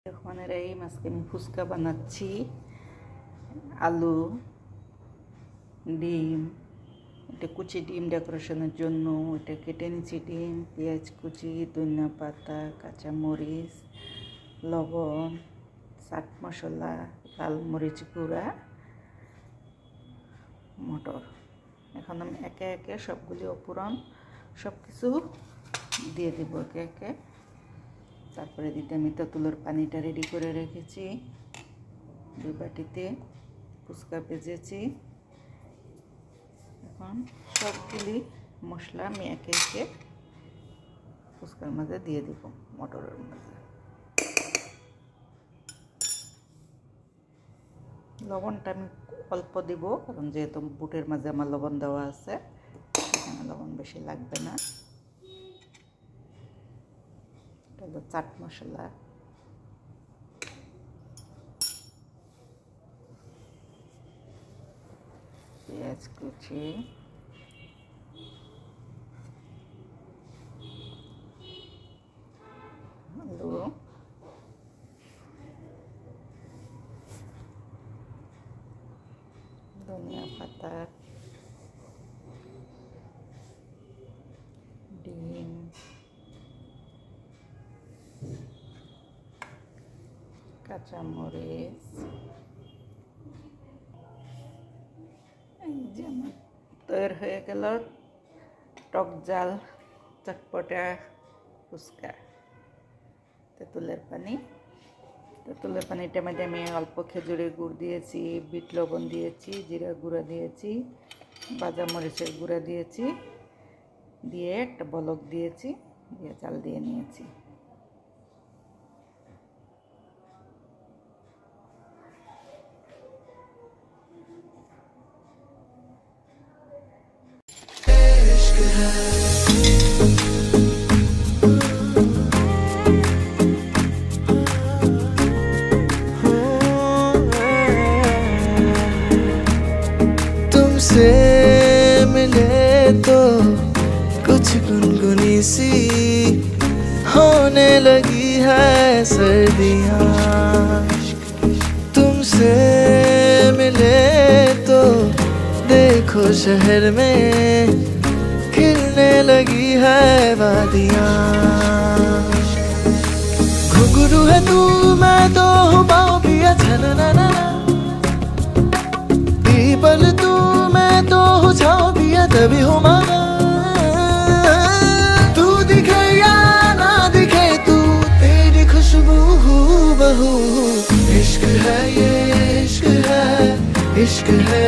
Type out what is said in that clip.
রহমানির আজকে আমি ফুচকা বানাচ্ছি। আলু, ডিম, এটা কুচি ডিম ডেকোরেশনের জন্য, এটা কেটে নিচ্ছি ডিম, পেঁয়াজ কুচি, ধনিয়া পাতা, কাঁচামরিচ, লবণ, চাট মশলা, লাল মরিচ গুঁড়া, মটর। এখন আমি একে একে সবগুলি অপুরন সব কিছু দিয়ে দেবো একে একে। তারপরে দিতে আমি তেঁতুলের পানিটা রেডি করে রেখেছি, 2 বাটিতে ফুচকা ভেজেছি। এখন সবগুলি মশলা আমি একে একে ফুচকার মাঝে দিয়ে দিব, মটরের মাঝে। লবণটা আমি অল্প দিব, কারণ যেহেতু বুটের মাঝে আমার লবণ দেওয়া আছে, এখানে লবণ বেশি লাগবে না। এটা হলো চাট মশলা, পেঁয়াজ কুচি, আলু, ধনিয়া পাতা, ডিম, কাঁচামরিচ। এই যে আমার তৈরি হয়ে গেল টক ঝাল চটপটা ফুচকা। তেঁতুলের পানিটার মধ্যে আমি অল্প খেজুরের গুড় দিয়েছি, বিট লবণ দিয়েছি, জিরা গুঁড়া দিয়েছি, ভাজা মরিচের গুঁড়া দিয়েছি, দিয়ে একটা বলক দিয়েছি, দিয়ে চাল দিয়ে নিয়েছি। तुमसे मिले तो कुछ गुनगुनी सी होने लगी है सर्दियाँ। तुमसे मिले तो देखो शहर में खिलने लगी है वादियाँ। घुंघरू है तू, मैं तो हूँ पाँव पिया छन ना ना, पीपल तू, मैं तो हूँ छाँव पिया तभी हूँ माना। तू दिखे या ना दिखे तू, तेरी खुशबू हूँ बहू। इश्क है ये, इश्क है, इश्क है